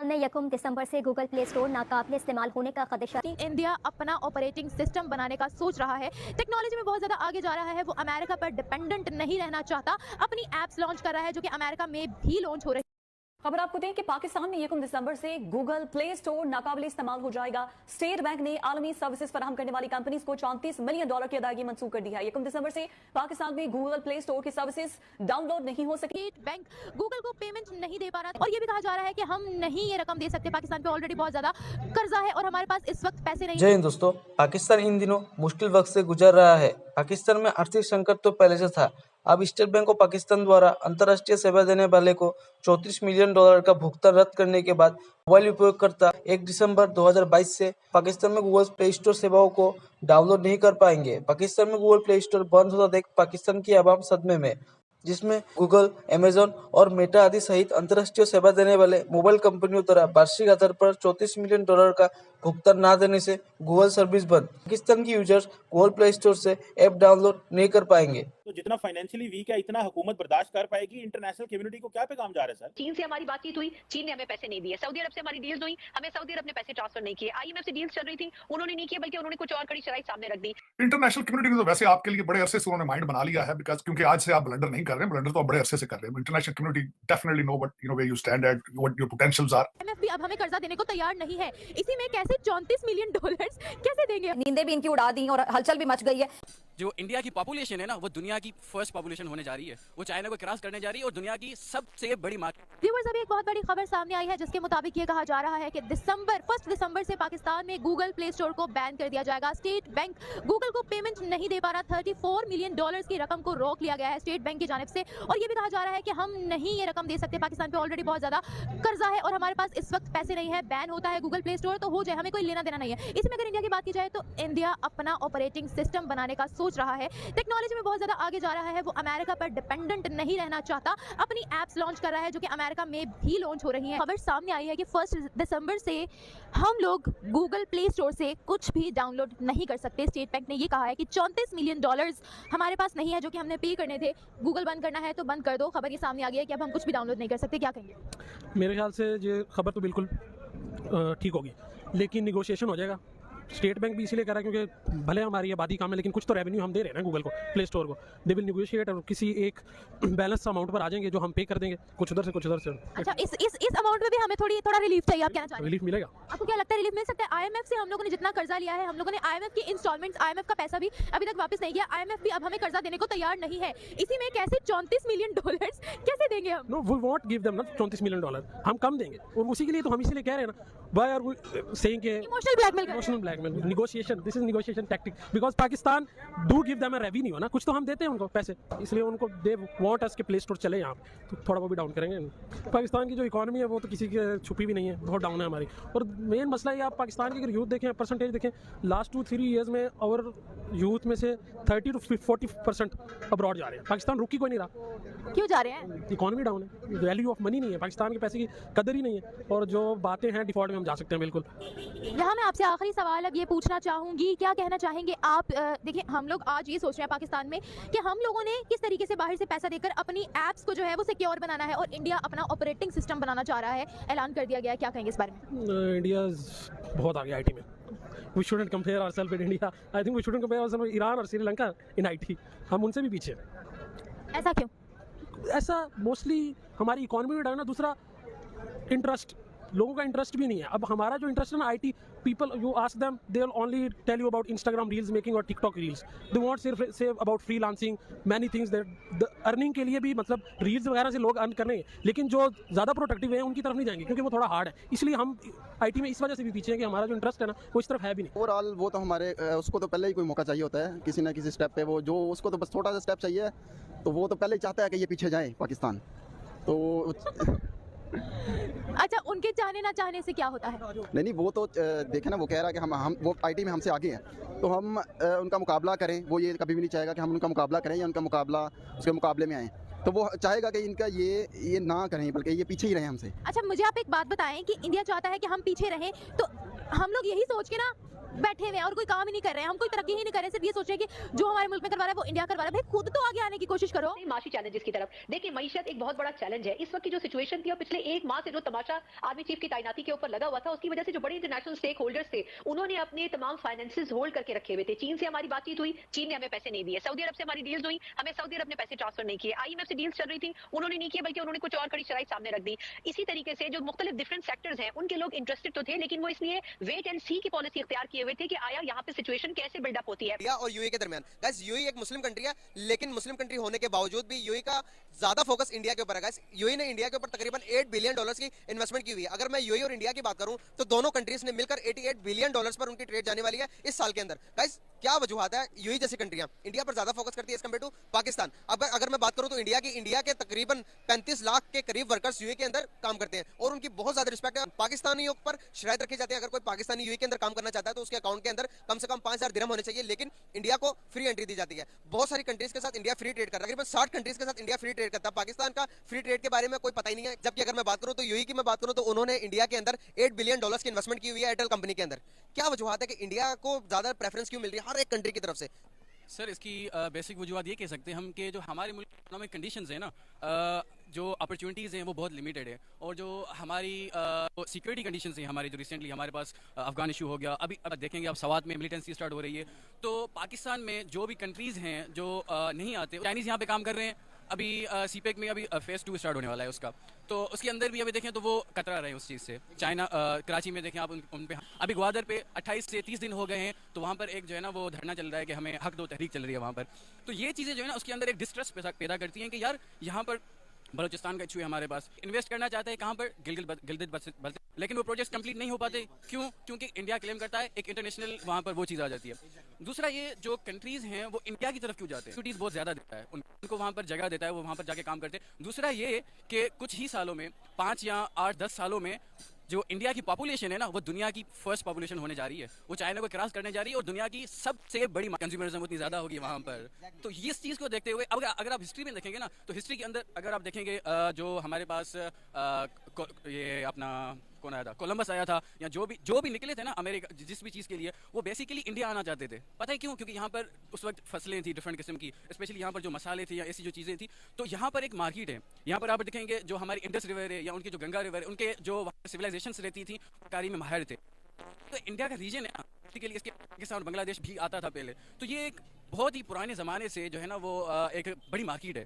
में 1 दिसंबर से Google play store नाकाबिल इस्तेमाल होने का खदशा। इंडिया अपना ऑपरेटिंग सिस्टम बनाने का सोच रहा है, टेक्नोलॉजी में बहुत ज़्यादा आगे जा रहा है, वो अमेरिका पर डिपेंडेंट नहीं रहना चाहता, अपनी ऐप्स लॉन्च कर रहा है जो कि अमेरिका में भी लॉन्च हो रही है। खबर आपको दें कि पाकिस्तान में 1 दिसंबर से गूगल प्ले स्टोर नाकाबिल इस्तेमाल हो जाएगा। स्टेट बैंक ने आलमी सर्विसेज फराहम करने वाली कंपनीज को $34 मिलियन की अदायगी मंसूख कर दी है। 1 दिसंबर से पाकिस्तान में गूगल प्ले स्टोर की सर्विसेज डाउनलोड नहीं हो सकी। स्टेट बैंक गूगल को पेमेंट नहीं दे पा रहा और ये भी कहा जा रहा है कि हम नहीं ये रकम दे सकते, पाकिस्तान पे ऑलरेडी बहुत ज्यादा कर्जा है और हमारे पास इस वक्त पैसे नहीं। जय हिंद दोस्तों, पाकिस्तान इन दिनों मुश्किल वक्त से गुजर रहा है। पाकिस्तान में आर्थिक संकट तो पहले से था। अब स्टेट बैंक ऑफ पाकिस्तान द्वारा अंतर्राष्ट्रीय सेवा देने वाले को $34 मिलियन का भुगतान रद्द करने के बाद मोबाइल उपयोगकर्ता 1 दिसंबर 2022 से पाकिस्तान में गूगल प्ले स्टोर सेवाओं को डाउनलोड नहीं कर पाएंगे। पाकिस्तान में गूगल प्ले स्टोर बंद होता देख पाकिस्तान की आवाम सदमे में, जिसमें गूगल, अमेजॉन और मेटा आदि सहित अंतर्राष्ट्रीय सेवा देने वाले मोबाइल कंपनियों द्वारा वार्षिक आधार पर $34 मिलियन का भुगतान न देने से गूगल सर्विस बंद। पाकिस्तान की यूजर्स गूगल प्ले स्टोर से ऐप डाउनलोड नहीं कर पाएंगे। तो जितना फाइनेंशियली वीक है इतना हुकूमत बर्दाश्त कर पाएगी। इंटरनेशनल कम्युनिटी को क्या पैगाम जा रहा है सर? चीन से हमारी बातचीत हुई, चीन ने हमें पैसे नहीं दिए। सऊदी अरब से हमारी डील्स हुई, हमें सऊदी अरब ने पैसे ट्रांसफर नहीं किए। आईएमएफ से डील्स चल रही थी, उन्होंने नहीं किए, बल्कि उन्होंने कुछ और कड़ी शराइत सामने रख दी। इंटरनेशनल कम्युनिटी ने तो वैसे आपके लिए बड़े अरसे से उन्होंने माइंड बना लिया है, बिकॉज क्योंकि आज से आप ब्लंडर नहीं कर रहे हैं, ब्लंडर तो आप बड़े अरसे से कर रहे हैं। International community definitely know what where you stand at, what your potentials are. IMF भी अब हमें कर्जा देने को तैयार नहीं है, इसी में कैसे $34 मिलियन कैसे देंगे? नींदें भी इनकी उड़ा दी और हलचल भी मच गई है। जो इंडिया की पॉपुलेशन है ना, वो दुनिया की फर्स्ट पॉपुलेशन होने जा रही है। वो चाइना को क्रॉस करने जा रही है और दुनिया की सबसे बड़ी मार्केट। व्यूअर्स, अभी एक बहुत बड़ी खबर सामने आई है जिसके मुताबिक ये कहा जा रहा है कि 1 दिसंबर से पाकिस्तान में गूगल प्ले स्टोर को बैन कर दिया जाएगा। स्टेट बैंक गूगल को पेमेंट नहीं दे पा रहा, $34 मिलियन की रकम को रोक लिया गया है स्टेट बैंक की जानिब से और ये भी कहा जा रहा है कि हम नहीं ये रकम दे सकते, पाकिस्तान पे ऑलरेडी बहुत ज्यादा कर्जा है और हमारे पास इस वक्त पैसे नहीं है। बैन होता है गूगल प्ले स्टोर तो हो जाए, हमें कोई लेना देना नहीं है। इसमें अगर इंडिया की बात की जाए तो इंडिया अपना ऑपरेटिंग सिस्टम बनाने का सोच रहा है, टेक्नोलॉजी में बहुत ज्यादा आगे जा रहा है, वो अमेरिका पर डिपेंडेंट नहीं रहना चाहता, अपनी ऐप्स लॉन्च कर रहा है जो कि अमेरिका में भी लॉन्च हो रही है। खबर सामने आई है कि 1 दिसंबर से हम लोग गूगल प्ले स्टोर से कुछ भी डाउनलोड नहीं कर सकते। स्टेट बैंक ने ये कहा है कि $34 मिलियन हमारे पास नहीं है जो कि हमने पे करने थे। गूगल बंद करना है तो बंद कर दो। खबर ये सामने आ गई है कि अब हम कुछ भी डाउनलोड नहीं कर सकते। क्या कहेंगे? मेरे ख्याल से ये खबर तो बिल्कुल ठीक होगी, लेकिन निगोशिएशन हो जाएगा। स्टेट बैंक भी इसीलिए कर रहा है क्योंकि भले हमारी आबादी कम है लेकिन कुछ तो रेवेन्यू हम दे रहे हैं ना गूगल को, प्ले स्टोर को। दे विल निगोशिएट और किसी एक बैलेंस अमाउंट पर आ जाएंगे जो हम पे कर देंगे, कुछ उधर से कुछ उधर से। अच्छा, इस अमाउंट में भी हमें थोड़ा रिलीफ चाहिए, आप कहना चाह रहे हैं? रिलीफ मिलेगा। आपको क्या लगता है रिलीफ मिल सकता है? आईएमएफ से हम लोगों ने जितना कर्जा लिया है, हम लोगों ने आईएमएफ की इंस्टॉलमेंट्स, आईएमएफ का पैसा भी अभी तक वापस नहीं किया। आईएमएफ भी अब हमें कर्जा देने को तैयार नहीं है। इसी में कैसे $34 मिलियन कैसे देंगे हम? No, we won't give them ना $34 मिलियन, हम कम देंगे और उसी के लिए तो हम इसीलिए कह रहे हैं ना, व्हाई आर वी सेइंग के emotional blackmail, negotiation, this is negotiation tactic, because Pakistan do give them a revenue ना, कुछ तो हम देते हैं उनको पैसे, इसलिए उनको दे वांट अस के प्ले स्टोर चले यहाँ तो थोड़ा वो भी डाउन करेंगे। पाकिस्तान की जो इकोनॉमी है वो तो किसी की छुपी भी नहीं है, बहुत डाउन है हमारी। और मेन मसला ये, आप पाकिस्तान की अगर यूथ देखें, परसेंटेज देखें, लास्ट 2-3 ईयर्स में और यूथ में से 30 to 40% अब्रॉड जा रहे हैं। पाकिस्तान रुक ही कोई नहीं रहा। क्यों जा रहे हैं? इकोनॉमी डाउन है, वैल्यू ऑफ मनी नहीं है, पाकिस्तान के पैसे की कदर ही नहीं है और जो बातें हैं डिफॉल्ट में हम जा सकते हैं बिल्कुल। यहाँ मैं आपसे आखिरी सवाल अब ये पूछना चाहूँगी, क्या कहना चाहेंगे आप? देखिए, हम लोग आज ये सोच रहे हैं पाकिस्तान में कि हम लोगों ने किस तरीके से बाहर से पैसा देकर अपनी ऐप्स को जो है वो सिक्योर बनाना है और इंडिया अपना ऑपरेटिंग सिस्टम बनाना चाह रहा है, ऐलान कर दिया गया है। क्या कहेंगे इस बारे में? इंडिया बहुत आगे आईटी में। We shouldn't compare ourselves with India. I think we shouldn't compare ourselves with Iran or Sri Lanka in IT. हम उनसे भी पीछे हैं। ऐसा क्यों? ऐसा मोस्टली हमारी इकोनॉमी में डाउन है, दूसरा इंटरेस्ट, लोगों का इंटरेस्ट भी नहीं है। अब हमारा जो इंटरेस्ट है ना, IT people, you ask them, they will only tell you about Instagram reels making और टिकटॉक रील्स। दे वांट सिर्फ say about freelancing, many things that earning के लिए भी, मतलब रील्स वगैरह से लोग अर्न करेंगे, लेकिन जो ज़्यादा प्रोडक्टिव है उनकी तरफ नहीं जाएंगे क्योंकि वो थोड़ा हार्ड है। इसलिए हम आईटी में इस वजह से भी पीछे हैं कि हमारा जो इंटरेस्ट है ना वो इस तरफ है भी नहीं। ओवरऑल वो तो हमारे उसको तो पहले ही कोई मौका चाहिए होता है किसी ना किसी स्टेप पे, वो जो उसको तो बस छोटा सा स्टेप चाहिए, तो वो तो पहले ही चाहता है कि ये पीछे जाए पाकिस्तान। तो अच्छा, उनके चाहने ना चाहने से क्या होता है? नहीं, वो तो देखे ना, वो कह रहा है कि हम वो आईटी में हमसे आगे हैं, तो हम उनका मुकाबला करें। वो ये कभी भी नहीं चाहेगा कि हम उनका मुकाबला करें या उनका मुकाबला उसके मुकाबले में आए, तो वो चाहेगा कि इनका ये ना करें, बल्कि ये पीछे ही रहें हमसे। अच्छा, मुझे आप एक बात बताएं कि इंडिया चाहता है कि हम पीछे रहें, तो हम लोग यही सोच के ना बैठे हुए हैं और कोई काम ही नहीं कर रहे हैं, हम कोई तरक्की ही नहीं कर रहे हैं, सिर्फ ये सोच रहे हैं कि जो हमारे मुल्क में करवा रहा है वो इंडिया करवा रहा है। भाई खुद तो आगे आने की कोशिश करो। माशी चैलेंजेस की तरफ देखिए, मईशत एक बहुत बड़ा चैलेंज है। इस वक्त की जो सिचुएशन थी और पिछले एक माह से जो तमाशा आर्मी चीफ की तैनाती के ऊपर लगा हुआ था, उसकी वजह से जो बड़े इंटरनेशनल स्टेक होल्डर्स थे उन्होंने अपने तमाम फाइनेंसेस होल्ड करके रखे हुए थे। चीन से हमारी बातचीत हुई, चीन ने हमें पैसे नहीं दिए। सऊदी अरब से हमारी डील्स हुई, हमें सऊदी अरब ने पैसे ट्रांसफर नहीं किए। IMF से डील्स चल रही थी, उन्होंने नहीं किए, बल्कि उन्होंने कुछ और कड़ी शराइत सामने रख दी। इसी तरीके से जो मुख्तलिफ डिफरेंट सेक्टर्स हैं उनके लोग इंटरेस्टेड तो थे, लेकिन वो इसलिए वेट एंड सी की पॉलिसी इख्तियार किए हुए थे कि आया यहाँ पे सिचुएशन कैसे बिल्डअप होती है। इंडिया और यूएई के दरमियान, गाइस यूएई एक मुस्लिम कंट्री है, लेकिन मुस्लिम कंट्री होने के बावजूद भी यूएई का ज्यादा फोकस इंडिया के ऊपर है। गाइस यूएई ने इंडिया के ऊपर तकरीबन $8 बिलियन की इन्वेस्टमेंट की हुई है। अगर मैं यूएई और इंडिया की बात करूं तो दोनों कंट्रीज ने मिलकर $88 बिलियन पर उनकी ट्रेड जाने वाली है इस साल के अंदर। गाइस क्या वजूहत है यूएई जैसी कंट्रियां इंडिया पर ज्यादा फोकस करती है एज कंपेयर टू पाकिस्तान? अब अगर मैं बात करूं तो इंडिया के तकरीबन 35 लाख के करीब वर्कर्स यूएई के अंदर काम करते हैं और उनकी बहुत ज्यादा रिस्पेक्ट है। पाकिस्तानियों पर शराइत रखी जाती है, अगर कोई पाकिस्तानी यूएई के अंदर काम करना चाहता है तो उसके अकाउंट के अंदर कम से कम 5,000 दिरहम होने चाहिए, लेकिन इंडिया को फ्री एंट्री दी जाती है। बहुत सारी कंट्रीज के साथ इंडिया फ्री ट्रेड करता है, तकरीबन 60 कंट्रीज के साथ इंडिया फ्री ट्रेड करता है। पाकिस्तान का फ्री ट्रेड के बारे में कोई पता ही नहीं है। जबकि अगर मैं बात करूं तो यूएई की मैं बात करूं तो उन्होंने इंडिया के अंदर $8 बिलियन की इन्वेस्टमेंट की हुई है एयरटेल कंपनी के अंदर। क्या वजूहत है कि इंडिया को ज्यादा प्रेफरेंस क्यों मिल रही है हर एक कंट्री की तरफ से? सर इसकी बेसिक वजूहत ये कह सकते हैं हम कि जो हमारे मुल्क की इकोनॉमिक कंडीशंस है ना, जो अपॉर्चुनिटीज़ हैं वो बहुत लिमिटेड है, और जो हमारी सिक्योरिटी कंडीशंस हैं हमारी, जो रिसेंटली हमारे पास अफगान इशू हो गया, अभी देखेंगे अब सवात में मिलिटेंसी स्टार्ट हो रही है। तो पाकिस्तान में जो भी कंट्रीज़ हैं जो नहीं आते, चाइनीज़ यहाँ पे काम कर रहे हैं। अभी सीपेक में अभी फेज़ 2 स्टार्ट होने वाला है उसका, तो उसके अंदर भी अभी देखें तो वो कतरा रहे हैं उस चीज़ से। चाइना कराची में देखें आप उन पे, अभी ग्वादर पे 28 से 30 दिन हो गए हैं, तो वहाँ पर एक जो है ना वो धरना चल रहा है कि हमें हक दो तहरीक चल रही है वहाँ पर। तो ये चीज़ें जो है ना उसके अंदर एक डिस्ट्रेस पैदा करती हैं कि यार यहाँ पर बलूचिस्तान का इशू है हमारे पास, इन्वेस्ट करना चाहते हैं कहाँ पर, गिलगित बल्तिस्तान, लेकिन वो प्रोजेक्ट कंप्लीट नहीं हो पाते। क्यों? क्योंकि इंडिया क्लेम करता है, एक इंटरनेशनल वहाँ पर वो चीज़ आ जाती है। दूसरा ये जो कंट्रीज़ हैं वो इंडिया की तरफ क्यों जाते हैं, एक्टिविटीज़ बहुत ज़्यादा देता है उनको, वहाँ पर जगह देता है, वो वहाँ पर जाके काम करते हैं। दूसरा ये कि कुछ ही सालों में, 5 या 8-10 सालों में जो इंडिया की पॉपुलेशन है ना वो दुनिया की फर्स्ट पॉपुलेशन होने जा रही है, वो चाइना को क्रॉस करने जा रही है, और दुनिया की सबसे बड़ी कंज्यूमरिज्म उतनी ज़्यादा होगी वहाँ पर। तो इस चीज़ को देखते हुए अगर आप हिस्ट्री में देखेंगे ना, तो हिस्ट्री के अंदर अगर आप देखेंगे जो हमारे पास ये अपना कौन आया था, कोलंबस आया था, या जो भी निकले थे ना अमेरिका जिस भी चीज़ के लिए, वो बेसिकली इंडिया आना चाहते थे। पता है क्यों? क्योंकि यहाँ पर उस वक्त फसलें थी डिफरेंट किस्म की, स्पेशली यहाँ पर जो मसाले थे या ऐसी जो चीज़ें थी, तो यहाँ पर एक मार्केट है। यहाँ पर आप देखेंगे जो हमारी इंडस रिवर है या उनकी जो गंगा रिवर है, उनके जो सिविलाइजेशंस रहती थी कारी में माहिर थे। तो इंडिया का रीजन है ना, के लिए इसके पाकिस्तान और बांग्लादेश भी आता था पहले, तो ये एक बहुत ही पुराने ज़माने से जो है ना वो एक बड़ी मार्केट है।